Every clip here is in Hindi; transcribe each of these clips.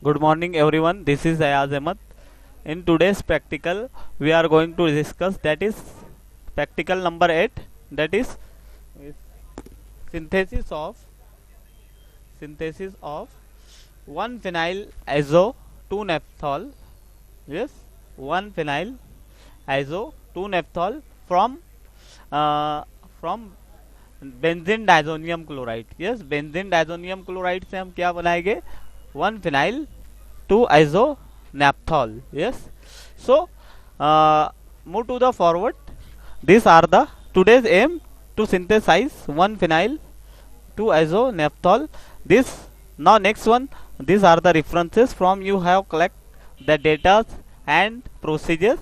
Good morning everyone, this is Ayaz Ahmed. In today's practical, we are going to discuss that is practical number 8, that is synthesis of synthesis of 1 phenyl iso 2 naphthol. Yes, 1 phenyl iso 2 naphthol uh, from benzene diazonium chloride. Yes, benzene diazonium chloride से हम क्या बनाएंगे? 1 phenyl 2 iso naphthol. Yes, so move to the forward. This are the today's aim to synthesise 1 phenyl 2 iso naphthol. This now next one, these are the references from you have collect the data and procedures.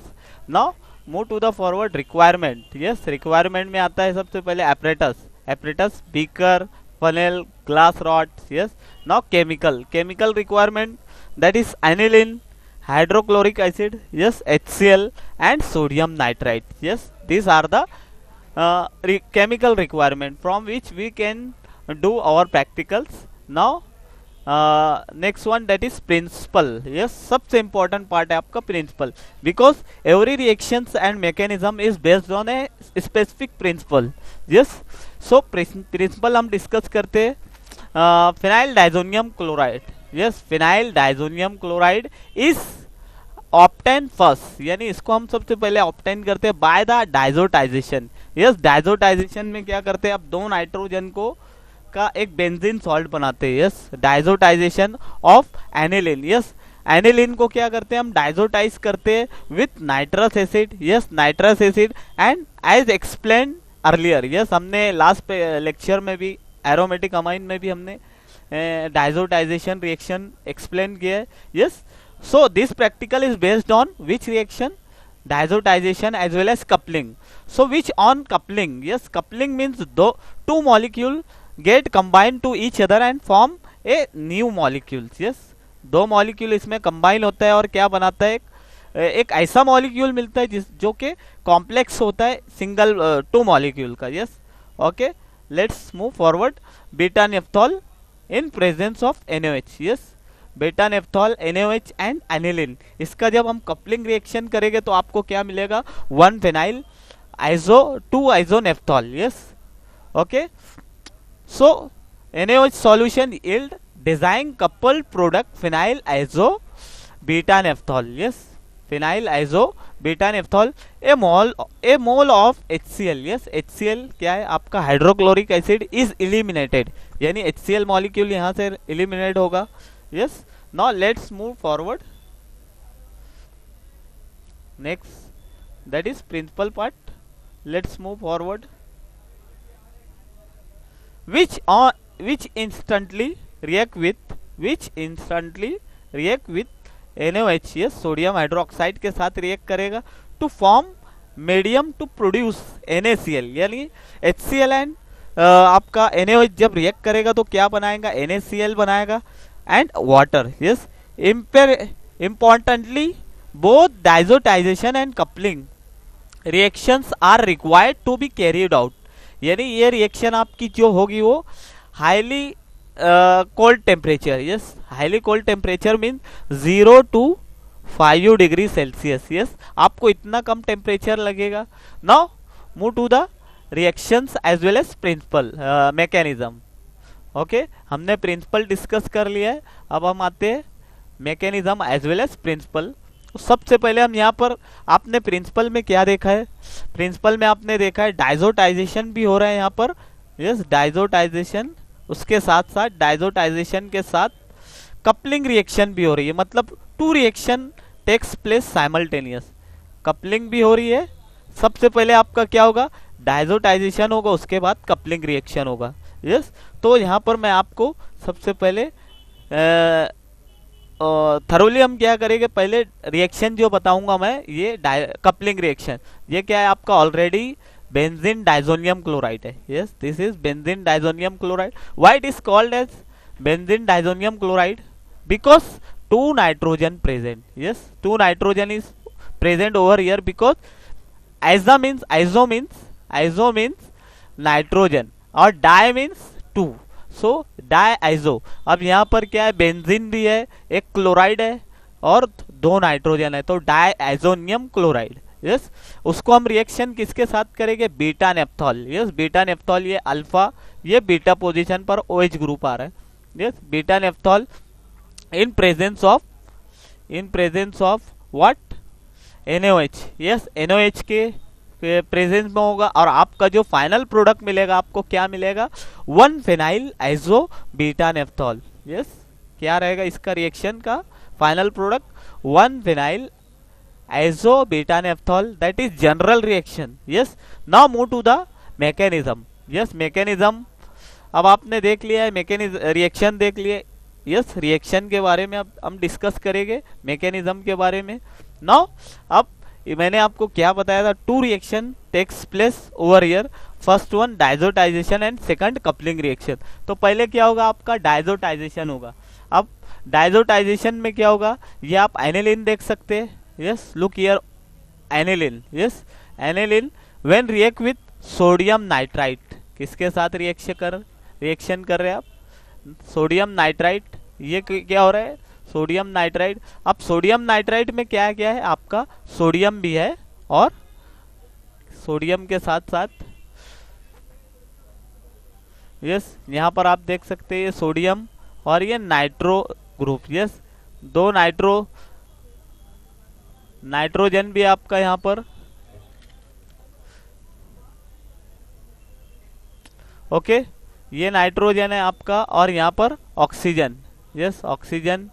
Now move to the forward requirement. Yes, requirement में आता है सबसे पहले apparatus, beaker, funnel, glass rods. Yes, now chemical requirement, that is aniline, hydrochloric acid, yes, HCl and sodium nitrite. Yes, these are the chemical requirement from which we can do our practicals. Now next one, that is principle. Yes, सबसे important part है आपका principle, because every reactions and mechanism is based on a specific principle. Yes, so principle हम discuss करते हैं. phenyl diazonium chloride. Yes, phenyl diazonium chloride is obtain first, यानी इसको हम सबसे पहले ऑप्टेन करते हैं by the diazotization. Yes, diazotization में क्या करते हैं? अब दो नाइट्रोजन को का एक बेंजीन सॉल्ट बनाते हैं. Yes, diazotization of aniline. Yes, aniline को क्या करते हैं? हम डाइजोटाइज करते हैं with nitrous acid. Yes, nitrous acid and as explain earlier. Yes, हमने लास्ट लेक्चर में भी एरोमेटिक अमाइन में भी हमने डाइजोटाइजेशन रिएक्शन एक्सप्लेन किया है. Yes, so this practical is based on which reaction? Diazotization as well as coupling. So which on coupling? Yes, coupling means two molecule get combined to each other and form a new molecules. Yes, दो मॉलिक्यूल इसमें कंबाइन होता है और क्या बनाता है? एक ऐसा मॉलिक्यूल मिलता है जो कि कॉम्प्लेक्स होता है सिंगल टू मॉलिक्यूल का. Yes, okay, let's move forward. Beta naphthol in presence of NaOH. Yes, बेटा नेफ्थॉल, NaOH एंड एनिलीन, इसका जब हम कपलिंग रिएक्शन करेंगे तो आपको क्या मिलेगा? 1 phenyl iso 2 iso naphthol. Yes, okay, so NaOH solution yield design couple product phenyl iso beta naphthol. Yes, phenyl iso beta naphthol. A mole of HCl. Yes, HCl क्या है? आपका हाइड्रोक्लोरिक एसिड इज इलिमिनेटेड, यानी HCl मॉलिक्यूल यहां से इलिमिनेट होगा. Yes, now let's move forward. Next, that is principal part. Let's move forward. Which instantly react with NaOH. Yes, sodium hydroxide के साथ रिएक्ट करेगा to form medium to produce NaCl. यानी HCl एंड आपका NaOH जब रिएक्ट करेगा तो क्या बनाएगा? NaCl बनाएगा and water. Yes, importantly both diazotization and coupling reactions are required to be carried out. यानी ये रिएक्शन आपकी जो होगी वो highly cold temperature. Yes, highly cold temperature mean 0 to 5 degree Celsius. Yes, आपको इतना कम टेम्परेचर लगेगा. Now move to the reactions as well as principle mechanism. Okay, हमने प्रिंसिपल डिस्कस कर लिया है, अब हम आते हैं mechanism as well as principle. सबसे पहले हम यहाँ पर आपने प्रिंसिपल में क्या देखा है? प्रिंसिपल में आपने देखा है डाइजोटाइजेशन भी हो रहा है यहाँ पर. यस, डाइजोटाइजेशन, उसके साथ साथ डाइजोटाइजेशन के साथ कपलिंग रिएक्शन भी हो रही है. मतलब two reaction takes place simultaneous. Coupling भी हो रही है. सबसे पहले आपका क्या होगा? डाइजोटाइजेशन होगा, उसके बाद कपलिंग रिएक्शन होगा. यस, तो यहाँ पर मैं आपको सबसे पहले थरोली हम क्या करेंगे? पहले रिएक्शन जो बताऊंगा मैं, ये कपलिंग रिएक्शन. ये क्या है? आपका ऑलरेडी बेंजीन डाइजोनियम क्लोराइड है. Yes, this is benzene diazonium chloride. Why it is called as benzene diazonium chloride? Because 2 nitrogen present. Yes, 2 nitrogen is present over here. Because iso means nitrogen और डाई मीन्स 2. सो डाइआइजो, अब यहाँ पर क्या है, बेंजीन भी है, एक क्लोराइड है और दो नाइट्रोजन है, तो डाइआइजोनियम क्लोराइड। यस, उसको हम रिएक्शन किसके साथ करेंगे, बीटा नेप्थॉल। यस, बीटा नेप्थॉल, ये अल्फा, ये बीटा पोजीशन पर OH ग्रुप आ रहा है। Yes, beta नेप्थॉल in presence of what, NaOH। Yes, NaOH के प्रेजेंस में होगा और आपका जो फाइनल प्रोडक्ट मिलेगा आपको क्या मिलेगा, 1 phenyl iso beta naphthol. Yes, क्या रहेगा इसका रिएक्शन का final product, 1 phenyl iso beta naphthol, that is general reaction. Yes, now move to the mechanism. Yes, mechanism अब आपने देख लिया है, मैकेनिज्म रिएक्शन देख लिए। यस, रिएक्शन के बारे में अब हम डिस्कस करेंगे, मैकेनिज्म के बारे में। नाउ अब मैंने आपको क्या बताया था, 2 reaction takes place over here, first one diazotization and second coupling reaction. तो पहले क्या होगा, आपका डाइजोटाइजेशन होगा। अब डाइजोटाइजेशन में क्या होगा, ये आप एनिलीन देख सकते हैं। Yes, look here, aniline. Yes, aniline when react with sodium nitrite, किसके साथ रिएक्शन कर रहे हैं आप, सोडियम नाइट्राइट। ये क्या हो रहा है, सोडियम नाइट्राइट। अब सोडियम नाइट्राइट में क्या है आपका, सोडियम भी है और सोडियम के साथ साथ, यस, यहां पर आप देख सकते हैं ये सोडियम और ये नाइट्रो ग्रुप। यस, 2 नाइट्रोजन भी आपका यहां पर। ओके, ये नाइट्रोजन है आपका और यहाँ पर ऑक्सीजन। Yes, oxygen.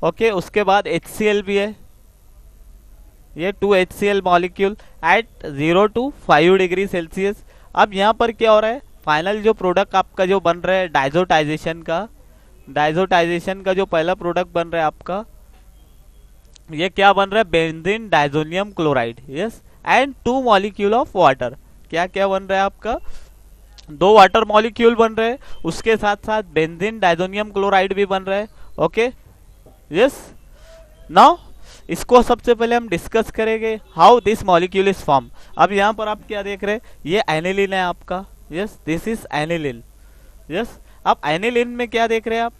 ओके, उसके बाद HCl भी है, ये 2 HCl molecule eight 0 to 5 degree Celsius. अब यहाँ पर क्या हो रहा है, फाइनल जो प्रोडक्ट आपका जो बन रहा है डाइजोटाइजेशन का जो पहला प्रोडक्ट बन रहा है आपका, ये क्या बन रहा है, benzene diazonium chloride. Yes, and 2 molecule of water. क्या क्या बन रहा है आपका, 2 वाटर मॉलिक्यूल बन रहे हैं, उसके साथ साथ बेंजीन डाइजोनियम क्लोराइड भी बन रहा है। ओके, यस, नाउ इसको सबसे पहले हम डिस्कस करेंगे how this molecule is form. अब यहाँ पर आप क्या देख रहे हैं, ये एनिलीन है आपका। Yes, this is aniline. Yes, अब एनिलीन में क्या देख रहे हैं आप,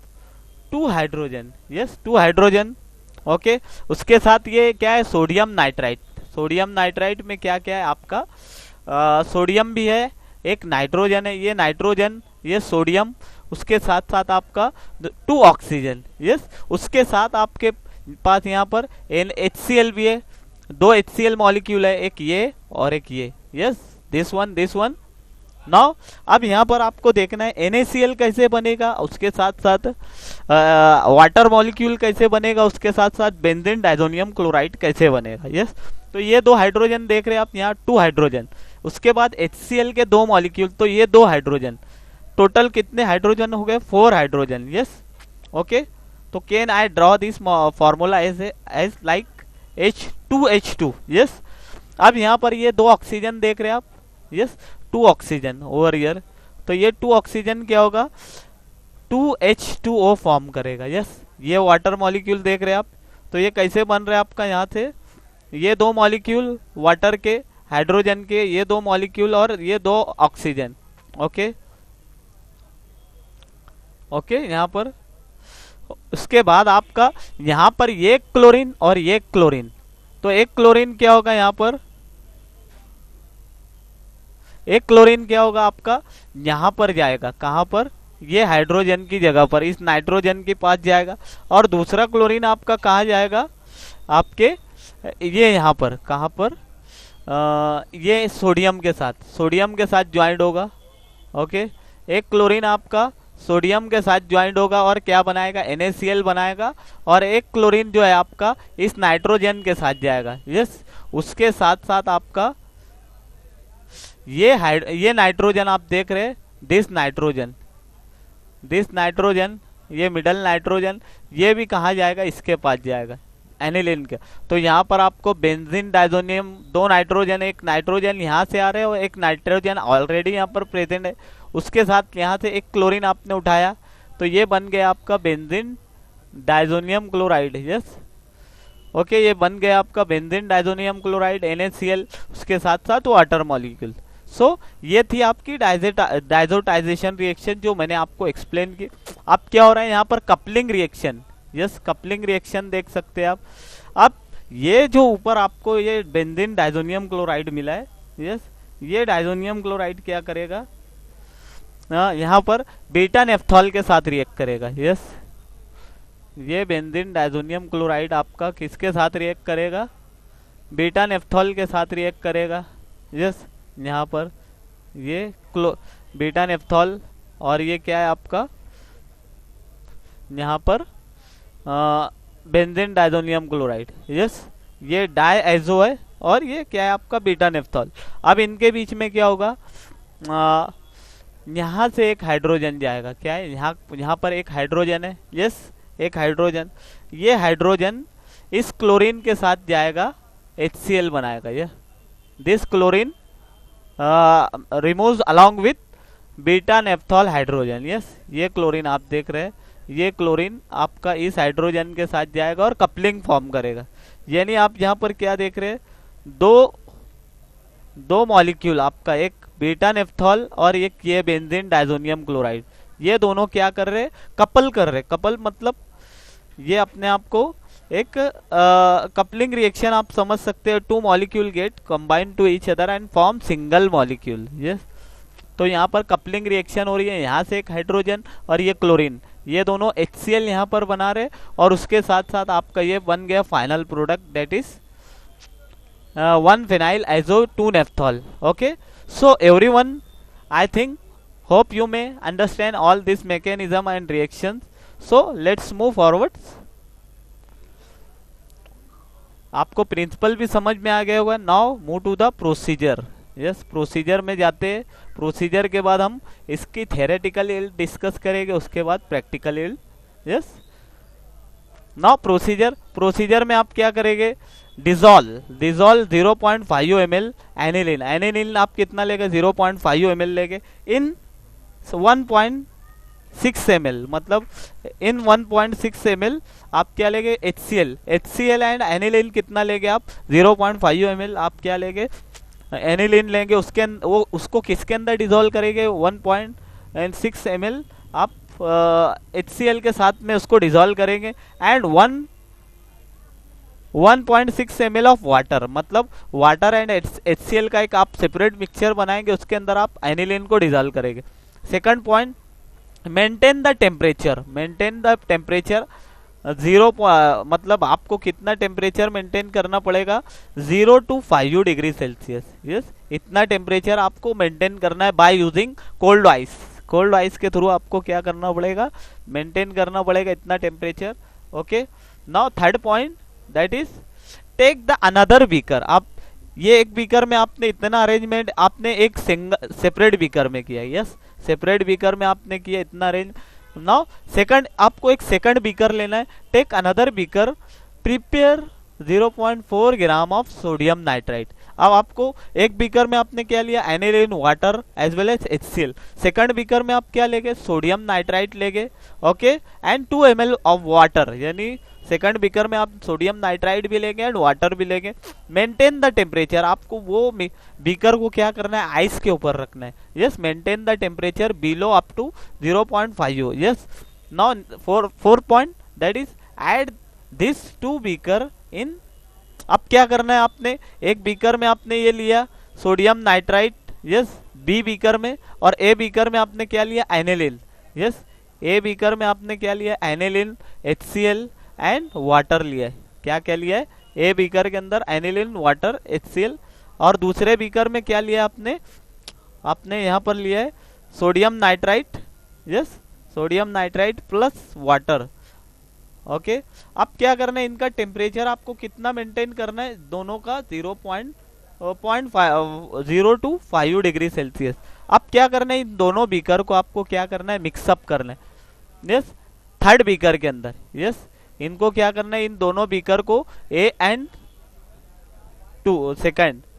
2 हाइड्रोजन। Yes, 2 hydrogen. ओके, उसके साथ ये क्या है, सोडियम नाइट्राइट। सोडियम नाइट्राइट में क्या क्या है आपका, सोडियम भी है, एक नाइट्रोजन है, ये नाइट्रोजन, ये सोडियम, उसके साथ साथ आपका 2 ऑक्सीजन। यस, उसके साथ आपके पास यहाँ पर HCl भी है, 2 HCl मॉलिक्यूल है, एक ये और एक ये। Yes, this one. नाउ अब यहाँ पर आपको देखना है NaCl कैसे बनेगा, उसके साथ साथ वाटर मॉलिक्यूल कैसे बनेगा, उसके साथ साथ बेंजीन डाइजोनियम क्लोराइड कैसे बनेगा। यस, तो ये 2 हाइड्रोजन देख रहे हैं आप यहाँ, 2 हाइड्रोजन, उसके बाद HCl के 2 मॉलिक्यूल, तो ये 2 हाइड्रोजन, टोटल कितने हाइड्रोजन हो गए, 4 हाइड्रोजन। यस, ओके, तो can I draw this formula as like H2H2। Yes, अब यहाँ पर ये 2 ऑक्सीजन देख रहे हैं आप। यस, 2 ऑक्सीजन ओवर हियर, तो ये 2 ऑक्सीजन क्या होगा, 2H2O फॉर्म करेगा। यस, ये वाटर मॉलिक्यूल देख रहे हैं आप, तो ये कैसे बन रहा है आपका, यहाँ से ये 2 मॉलिक्यूल वाटर के, हाइड्रोजन के, ये 2 मॉलिक्यूल और ये 2 ऑक्सीजन। ओके, यहाँ पर उसके बाद आपका यहाँ पर ये क्लोरीन और ये क्लोरीन, तो एक क्लोरीन क्या होगा, यहाँ पर एक क्लोरीन क्या होगा आपका, यहाँ पर जाएगा, कहाँ पर, ये हाइड्रोजन की जगह पर, इस नाइट्रोजन के पास जाएगा, और दूसरा क्लोरीन आपका कहाँ जाएगा, आपके ये यहाँ पर, कहाँ पर, ये सोडियम के साथ ज्वाइंट होगा। ओके, एक क्लोरीन आपका सोडियम के साथ ज्वाइंट होगा और क्या बनाएगा, NaCl बनाएगा, और एक क्लोरीन जो है आपका इस नाइट्रोजन के साथ जाएगा। यस, उसके साथ साथ आपका ये नाइट्रोजन आप देख रहे हैं, दिस नाइट्रोजन, ये मिडल नाइट्रोजन, ये भी कहाँ जाएगा, इसके पास जाएगा, एनिलीन के। तो यहाँ पर आपको बेंजीन डाइजोनियम, 2 नाइट्रोजन, एक नाइट्रोजन यहाँ से आ रहे हैं और एक नाइट्रोजन ऑलरेडी यहाँ पर प्रेजेंट है, उसके साथ यहाँ से एक क्लोरीन आपने उठाया, तो ये बन गया आपका benzene diazonium chloride. Yes, okay, ये बन गया आपका बेंजीन डाइजोनियम क्लोराइड, NaCl, उसके साथ साथ वाटर मॉलिक्यूल। सो ये थी आपकी डायजोटाइजेशन रिएक्शन जो मैंने आपको एक्सप्लेन की। अब क्या हो रहा है यहाँ पर, coupling reaction. Yes, coupling reaction देख सकते हैं आप। अब ये जो ऊपर आपको ये बेंजीन डाइजोनियम क्लोराइड मिला है, यस, ये डाइजोनियम क्लोराइड क्या करेगा, यहाँ पर बीटा नेफ्थॉल के साथ रिएक्ट करेगा। यस, ये बेंजीन डाइजोनियम क्लोराइड आपका किसके साथ रिएक्ट करेगा, बीटा नेफ्थॉल के साथ रिएक्ट करेगा। यस, यहाँ पर ये बीटा नेफ्थॉल और ये क्या है आपका, यहाँ पर बेंजीन डाइजोनियम क्लोराइड। यस, ये डायएजो है और ये क्या है आपका, बीटा नेफ्थॉल। अब इनके बीच में क्या होगा, यहाँ से एक हाइड्रोजन जाएगा, क्या है यहाँ पर एक हाइड्रोजन है। यस, एक हाइड्रोजन, ये हाइड्रोजन इस क्लोरीन के साथ जाएगा, HCl बनाएगा। ये this chlorine removes along with beta naphthol hydrogen. Yes, ये क्लोरीन आप देख रहे हैं, ये क्लोरीन आपका इस हाइड्रोजन के साथ जाएगा और कपलिंग फॉर्म करेगा। यानी आप यहाँ पर क्या देख रहे हैं, दो मॉलिक्यूल आपका, एक बीटा नेफ्थॉल और एक ये बेंजीन डाइजोनियम क्लोराइड, ये दोनों क्या कर रहे हैं, कपल कर रहे। कपल मतलब ये अपने आप को एक कपलिंग रिएक्शन आप समझ सकते हैं। Two molecule get combine to each other and form single molecule. Yes, तो यहाँ पर कपलिंग रिएक्शन हो रही है, यहाँ से एक हाइड्रोजन और ये क्लोरीन, ये दोनों HCl यहाँ पर बना रहे और उसके साथ साथ आपका ये बन गया final product, that is 1-phenyl azo 2-naphthol. Okay, so everyone, I think, hope you may understand all this mechanism and reactions. So let's move forward. आपको प्रिंसिपल भी समझ में आ गया होगा। Now move to the procedure. Yes, procedure में जाते हैं। प्रोसीजर के बाद हम इसकी थेरेटिकल इल्ड डिस्कस करेंगे, उसके बाद practical yield. Yes, now procedure में आप क्या करेंगे, डिजोल्व 0.5 ml एनिलीन आप कितना लेंगे, 0.5 ml लेंगे इन 1.6 ml, मतलब इन 1.6 ml आप क्या लेंगे, HCl एंड एनिलीन कितना लेंगे आप, 0.5 ml आप क्या लेंगे, एनिलीन लेंगे। वो उसको किसके अंदर डिजोल्व करेंगे, 1.6 ml आप HCl के साथ में उसको डिजोल्व करेंगे एंड 1.6 ml ऑफ वाटर, मतलब वाटर एंड HCl का एक आप सेपरेट मिक्सचर बनाएंगे, उसके अंदर आप एनिलीन को डिजोल्व करेंगे। Second point, maintain the temperature 0, मतलब आपको कितना टेम्परेचर मेंटेन करना पड़ेगा, 0 to 5 डिग्री सेल्सियस। यस, इतना टेम्परेचर आपको मेंटेन करना है by using cold ice. Cold ice के थ्रू आपको क्या करना पड़ेगा, मेंटेन करना पड़ेगा इतना temperature. Okay, now third point, that is take the another beaker. आप ये एक बीकर में आपने इतना अरेंजमेंट आपने एक सेपरेट बीकर में किया। यस, सेपरेट बीकर में आपने किया इतना अरेंज। नाउ सेकंड, आपको एक सेकंड बीकर लेना है। Take another beaker, prepare 0.4 gram of sodium nitrite. अब आपको एक बीकर में आपने क्या लिया, aniline, water as well as HCl। Second beaker में आप क्या लेंगे, सोडियम नाइट्राइट लेंगे। Okay, and 2 ml of water, यानी सेकंड बीकर में आप सोडियम नाइट्राइट भी लेंगे एंड वाटर भी लेंगे। मेंटेन द टेम्परेचर, आपको वो बीकर को क्या करना है, आइस के ऊपर रखना है। Yes, maintain the temperature below up to 0.5। Yes, now fourth point, that is add this 2 beaker in. अब क्या करना है, आपने एक बीकर में आपने ये लिया sodium nitrite, yes, B beaker में, और ए बीकर में आपने क्या लिया, एनिलीन। यस, ए बीकर में आपने क्या लिया, एनिलीन, HCl एंड वाटर लिया है। क्या क्या लिया है, ए बीकर के अंदर एनिलीन, वाटर, HCl, और दूसरे बीकर में क्या लिया आपने यहाँ पर लिया है sodium nitrite. Yes, sodium nitrite plus water. Okay, अब क्या करना है, इनका टेम्परेचर आपको कितना मेंटेन करना है, दोनों का 0 to 5 डिग्री सेल्सियस। अब क्या करना है, इन दोनों बीकर को आपको क्या करना है, मिक्सअप करना है। यस, थर्ड बीकर के अंदर, यस, इनको क्या करना है, इन दोनों बीकर को A and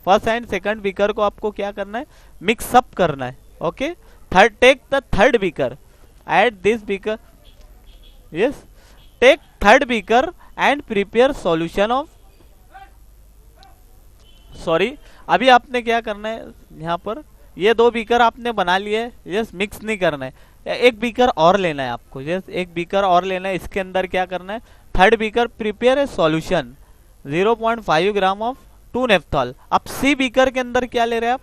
first and second beaker को आपको क्या करना है, मिक्सअप करना है। Okay, third, take the third beaker, add this beaker. Yes, take third beaker and prepare solution of, sorry, अभी आपने क्या करना है, यहाँ पर ये 2 बीकर आपने बना लिए, यस, मिक्स नहीं करना है, एक बीकर और लेना है आपको, यस, एक बीकर और लेना है। इसके अंदर क्या करना है, third beaker prepare a solution 0.5 gram of 2 naphthol. अब सी बीकर के अंदर क्या ले रहे हैं आप,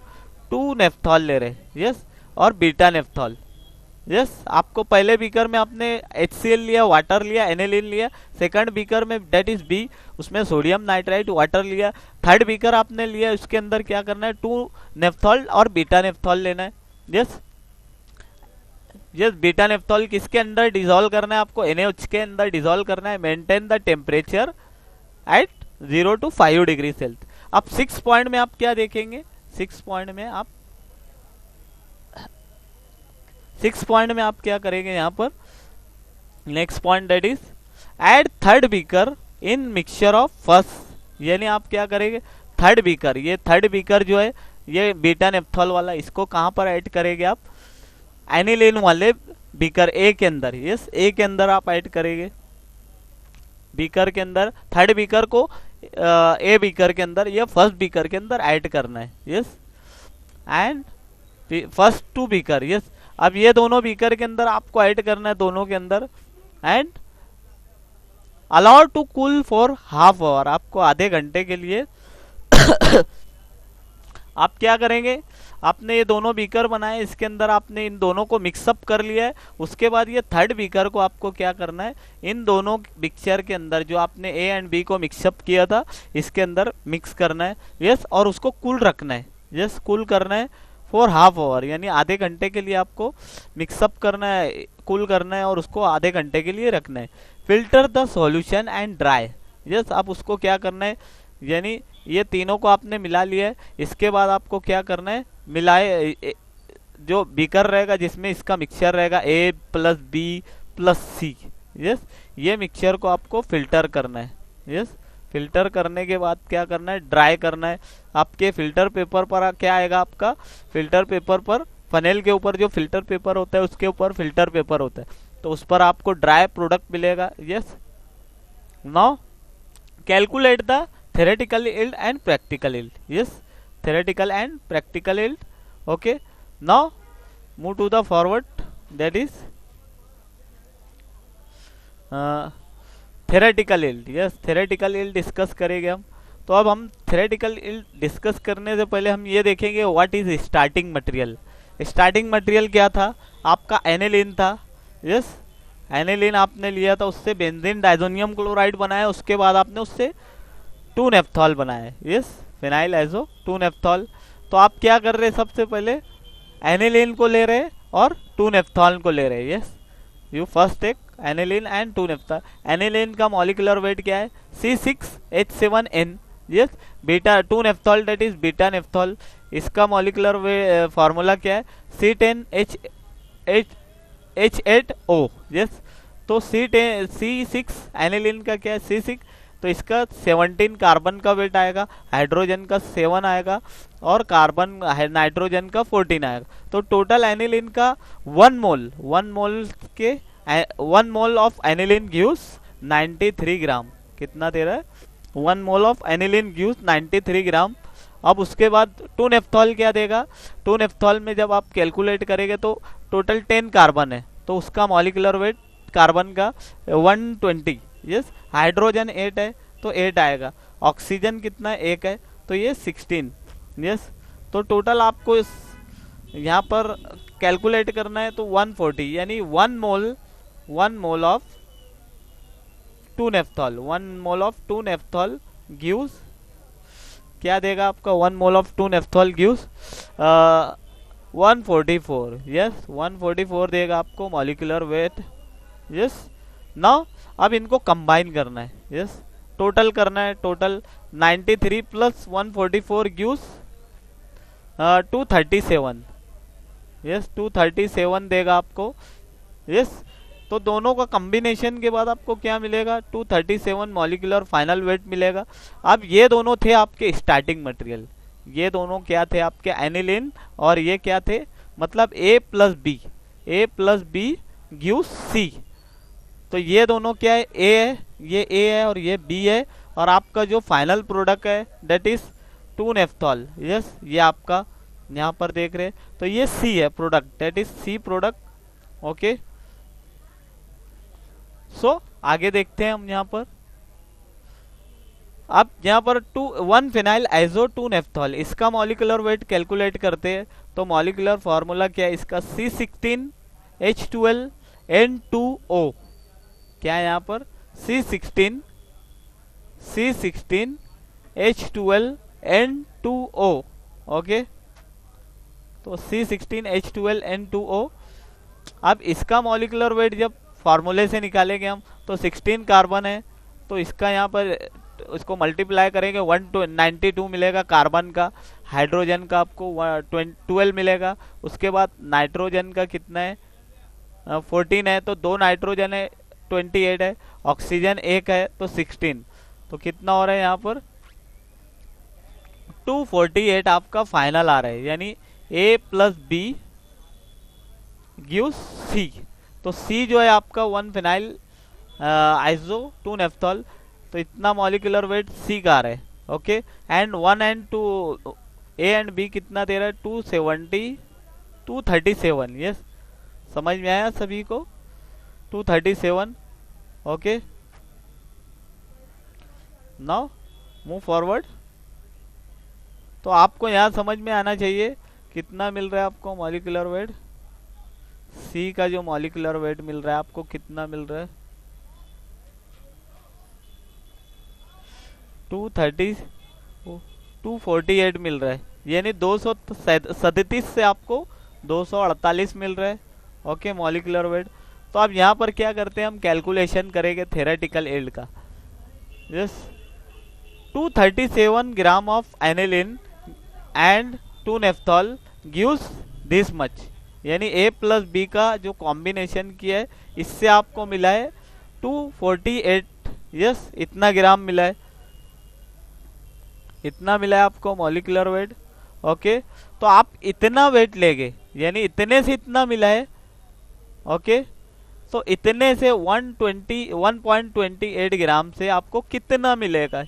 2 नेफ्थॉल ले रहे, यस, और बीटा नेफ्थॉल, यस। आपको पहले बीकर में आपने HCl लिया, वाटर लिया, एनेलिन लिया, सेकंड बीकर में डेट इज बी, उसमें सोडियम नाइट्राइट वाटर लिया, थर्ड बीकर आपने लिया, उसके अंदर क्या करना है, 2 नेफ्थॉल और बीटा नेफ्थॉल लेना है, यस, यस। बीटा नेफ्थॉल किसके अंदर डिसॉल्व करना है आपको, NaOH के अंदर डिसॉल्व करना है। Maintain the temperature at 0 to 5 degree Celsius. अब 6 पॉइंट में आप क्या देखेंगे, 6 पॉइंट में आप क्या करेंगे यहाँ पर, next point that is add third beaker in mixture of first, यानी आप क्या करेंगे, थर्ड बीकर, ये थर्ड बीकर जो है ये बीटा नेफ्थॉल वाला, इसको कहां पर ऐड करेंगे आप, एनिलीन वाले बीकर ए के अंदर, यस, ए के अंदर आप ऐड करेंगे, बीकर के अंदर, थर्ड बीकर को ए बीकर के अंदर या फर्स्ट बीकर के अंदर ऐड करना है, yes, and first 2 beaker, yes. अब ये दोनों बीकर के अंदर आपको ऐड करना है, दोनों के अंदर, and allow to cool for half hour, आपको आधे घंटे के लिए आप क्या करेंगे, आपने ये दोनों बीकर बनाए, इसके अंदर आपने इन दोनों को मिक्सअप कर लिया है। उसके बाद ये थर्ड बीकर को आपको क्या करना है, इन दोनों मिक्सचर के अंदर जो आपने ए एंड बी को मिक्सअप किया था इसके अंदर मिक्स करना है, यस, और उसको कूल रखना है, यस, कूल करना है फॉर हाफ आवर, यानी आधे घंटे के लिए आपको मिक्सअप करना है, कूल करना है और उसको आधे घंटे के लिए रखना है। Filter the solution and dry, yes, आप उसको क्या करना है, यानी ये तीनों को आपने मिला लिया है। इसके बाद आपको क्या करना है, मिलाए जो बीकर रहेगा जिसमें इसका मिक्सचर रहेगा A + B + C, यस, ये मिक्सचर को आपको फिल्टर करना है, यस। फिल्टर करने के बाद क्या करना है, ड्राई करना है। आपके फिल्टर पेपर पर क्या आएगा, आपका फिल्टर पेपर पर, फनेल के ऊपर जो फिल्टर पेपर होता है उसके ऊपर फिल्टर पेपर होता है, तो उस पर आपको ड्राई प्रोडक्ट मिलेगा, yes. Now calculate the theoretical yield and practical yield, yes, theoretical and practical yield, okay. Now move to the forward, that is theoretical yield, yes, theoretical yield discuss करेंगे हम। तो अब हम theoretical yield डिस्कस करने से पहले हम ये देखेंगे what is starting material. Starting material क्या था, आपका एनिलीन था, यस, एनिलीन आपने लिया था, उससे बेंजीन डाइजोनियम क्लोराइड बनाया, उसके बाद आपने उससे 2 नेफ्थॉल बनाए, यस, फिनाइल एजो 2 नेफ्थॉल। तो आप क्या कर रहे हैं, सबसे पहले एनिलीन को ले रहे और 2 नेफ्थॉल को ले रहे, yes, you first take aniline and 2 naphthol. Aniline का मॉलिक्यूलर वेट क्या है, C6H7N, yes, beta 2 naphthol that is beta naphthol, इसका मॉलिक्यूलर फार्मूला क्या है, C10H8O, यस। तो C6 एनिलीन का क्या है, C6, तो इसका 17 कार्बन का वेट आएगा, हाइड्रोजन का 7 आएगा और कार्बन नाइट्रोजन का 14 आएगा। तो टोटल एनिलीन का 1 मोल ऑफ एनिलीन गिव्स 93 ग्राम, कितना दे रहा है, 1 मोल ऑफ एनिलीन गिव्स 93 ग्राम। अब उसके बाद 2 नेफ्थॉल क्या देगा, 2 नेफ्थॉल में जब आप कैलकुलेट करेंगे तो टोटल 10 कार्बन है, तो उसका मॉलिक्यूलर वेट कार्बन का 120, यस। हाइड्रोजन 8 है तो 8 आएगा, ऑक्सीजन कितना 1 है तो ये 16, यस। तो टोटल आपको इस यहाँ पर कैलकुलेट करना है तो 140, यानी 1 mole of 2 naphthol, 1 mole of 2 naphthol gives क्या देगा आपका, 1 mole of 2 naphthol gives 144, yes, 144 देगा आपको मॉलिक्यूलर वेट, यस। नाउ अब इनको कंबाइन करना है, यस, टोटल करना है, टोटल 93 + 144 गिव्स 237, यस, 237 देगा आपको, यस। तो दोनों का कॉम्बिनेशन के बाद आपको क्या मिलेगा, 237 मॉलिक्यूलर फाइनल वेट मिलेगा। अब ये दोनों थे आपके स्टार्टिंग मटेरियल, ये दोनों क्या थे आपके एनिलीन, और ये क्या थे, मतलब A + B गिव्स C। तो ये दोनों क्या है, A है, ये A है और ये B है, और आपका जो फाइनल प्रोडक्ट है दैट इज 2 नेफ्थॉल, यस, ये आपका यहाँ पर देख रहे हैं, तो ये सी है product, that is C product. Okay, so आगे देखते हैं हम यहाँ पर। अब यहाँ पर 1 फिनाइल आइसो 2 नेफ्थॉल, इसका मॉलिक्यूलर वेट कैलकुलेट करते हैं। तो मॉलिक्यूलर फार्मूला क्या है इसका, C16H12N2O। क्या है यहाँ पर, C16H12N2O। ओके, तो C16H12N2O। अब इसका मॉलिक्यूलर वेट जब फार्मूले से निकालेंगे हम, तो 16 कार्बन है, तो इसका यहाँ पर इसको मल्टीप्लाई करेंगे 192 मिलेगा कार्बन का। हाइड्रोजन का आपको 12 मिलेगा। उसके बाद नाइट्रोजन का कितना है, 14 है, तो 2 नाइट्रोजन है 28 है, ऑक्सीजन 1 है तो 16। तो कितना हो रहा है यहाँ पर 248 आपका फाइनल आ रहा है, यानी A plus B gives C। तो C जो है आपका 1 फिनाइल आइसो 2 नेफ्थॉल, तो इतना मॉलिक्यूलर वेट C का आ रहा है। Okay, and 1 and 2 A and B कितना दे रहा है, 237। यस, समझ में आया सभी को, 237। Okay, now move forward. तो आपको यहाँ समझ में आना चाहिए कितना मिल रहा है आपको मॉलिक्यूलर वेट, C का जो मॉलिक्यूलर वेट मिल रहा है आपको कितना मिल रहा है, 248 मिल रहा है, यानी 237 से आपको 248 मिल रहा है। Okay, molecular weight. तो अब यहाँ पर क्या करते हैं, हम कैलकुलेशन करेंगे थेरेटिकल यील्ड का। Yes, 237 gram of aniline and 2 naphthol gives this much, यानी A प्लस बी का जो कॉम्बिनेशन किया है इससे आपको मिला है 248। यस, इतना ग्राम मिला है, इतना मिला है आपको मॉलिक्यूलर वेट। ओके, तो आप इतना वेट लेंगे, यानी इतने से इतना मिला है। ओके, तो इतने से 1.28 ग्राम से आपको कितना मिलेगा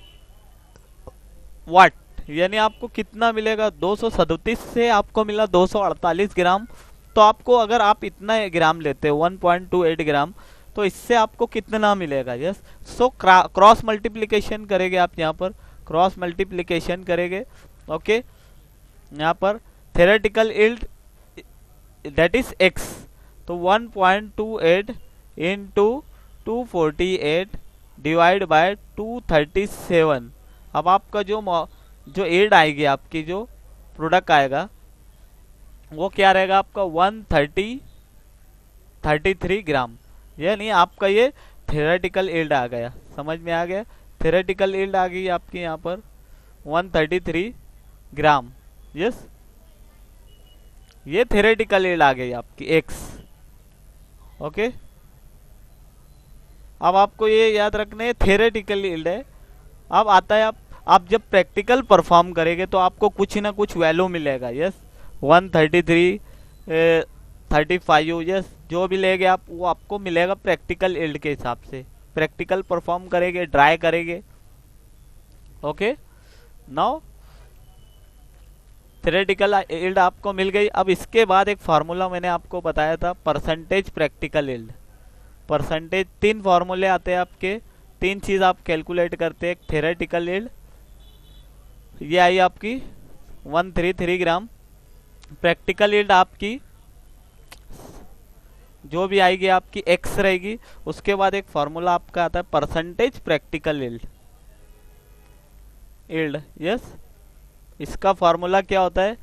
वाट, यानी आपको कितना मिलेगा, 237 से आपको मिला 248 ग्राम। तो आपको अगर आप इतना ग्राम लेते हो 1.28 ग्राम, तो इससे आपको कितना मिलेगा। यस, सो क्रॉस मल्टीप्लीकेशन करेंगे आप, यहाँ पर क्रॉस मल्टीप्लीकेशन करेंगे। ओके, यहाँ पर theoretical yield that is x, तो 1.28 इंटू 248 डिवाइड बाय 237। अब आपका जो यील्ड आएगी, आपकी जो प्रोडक्ट आएगा वो क्या रहेगा आपका 133 ग्राम, यानी आपका ये थेरेटिकल यील्ड आ गया। समझ में आ गया, थेरेटिकल यील्ड आ गई आपकी यहाँ पर 133 ग्राम। यस, ये थेरेटिकल यील्ड आ गई आपकी x। ओके, अब आपको ये याद रखना है थेरेटिकल यील्ड है। अब आता है आप जब प्रैक्टिकल परफॉर्म करेंगे तो आपको कुछ ना कुछ वैल्यू मिलेगा। यस, 133 35, यस, जो भी लेंगे आप वो आपको मिलेगा प्रैक्टिकल यील्ड के हिसाब से। प्रैक्टिकल परफॉर्म करेंगे, ड्राई करेंगे। ओके, नाउ थ्योरेटिकल यील्ड आपको मिल गई। अब इसके बाद एक फार्मूला मैंने आपको बताया था, परसेंटेज प्रैक्टिकल यील्ड। परसेंटेज 3 फार्मूले आते हैं आपके, 3 चीज आप कैलकुलेट करते हैं। थ्योरेटिकल यील्ड ये आई आपकी 133 ग्राम। प्रैक्टिकल यील्ड आपकी जो भी आएगी आपकी x रहेगी। उसके बाद एक फार्मूला आपका आता है परसेंटेज प्रैक्टिकल यील्ड। यस, इसका फार्मूला क्या होता है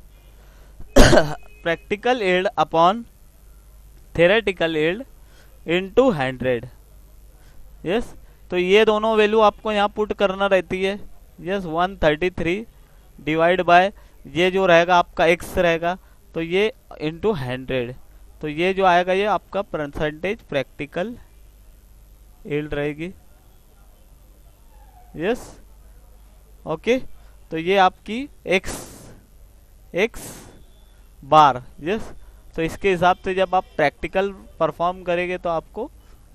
practical yield upon theoretical yield into 100। Yes, तो ये दोनों वैल्यू आपको यहाँ पुट करना रहती है। यस, 133 डिवाइड बाय ये जो रहेगा आपका x रहेगा, तो ये इनटू 100। तो ये जो आएगा ये आपका परसेंटेज प्रैक्टिकल यील्ड रहेगी। यस, ओके, तो ये आपकी x बार। यस, तो इसके हिसाब से जब आप प्रैक्टिकल परफॉर्म करेंगे तो आपको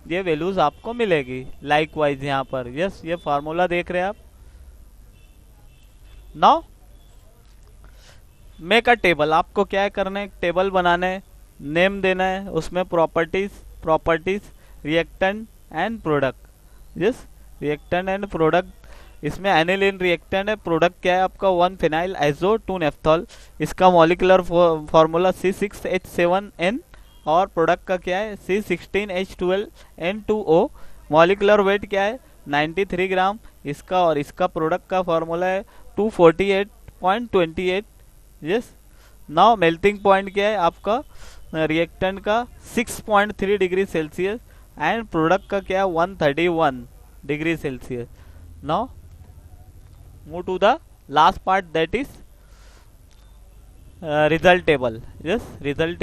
ये वैल्यूज आपको मिलेगी। लाइकवाइज यहाँ पर यस, ये फार्मूला देख रहे हैं आप। नाउ मेक अ टेबल, आपको क्या है करना है, टेबल बनाना है, नेम देना है, उसमें properties reactant and product. Yes, reactant and product, इसमें एनिलीन रिएक्टेंट है, प्रोडक्ट क्या है आपका 1 फिनाइल आइसो 2 नेफ्थॉल, इसका मॉलिक्यूलर फार्मूला C6H7N और प्रोडक्ट का क्या है C16H12N2O, मॉलिक्यूलर वेट क्या है 93 ग्राम इसका, और इसका प्रोडक्ट का फार्मूला है 248.28। यस, नाउ मेल्टिंग पॉइंट क्या है आपका रिएक्टेंट का 6.3 डिग्री सेल्सियस एंड प्रोडक्ट का क्या है 131 degree Celsius. Now move to the last part, that is result table. Yes, result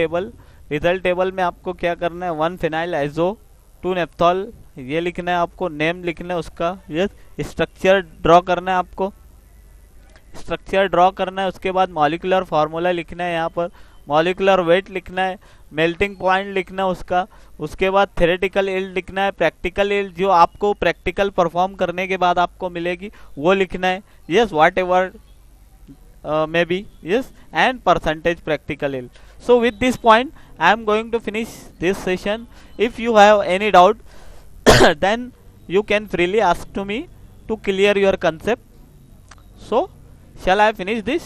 table में आपको क्या करना है, 1 फिनाइल आइसो 2 नेफ्थॉल ये लिखना है आपको, नेम लिखना है उसका। यस, स्ट्रक्चर ड्रॉ करना है आपको, स्ट्रक्चर ड्रॉ करना है, उसके बाद मॉलिक्यूलर फार्मूला लिखना है, यहाँ पर मॉलिक्यूलर वेट लिखना है, मेल्टिंग पॉइंट लिखना है उसका, उसके बाद थ्योरेटिकल यील्ड लिखना है, प्रैक्टिकल यील्ड जो आपको प्रैक्टिकल परफॉर्म करने के बाद आपको मिलेगी वो लिखना है। Yes, what ever may be, yes, and percentage practical yield. So with this point I am going to finish this session. If you have any doubt then you can freely ask to me to clear your concept. So shall I finish this?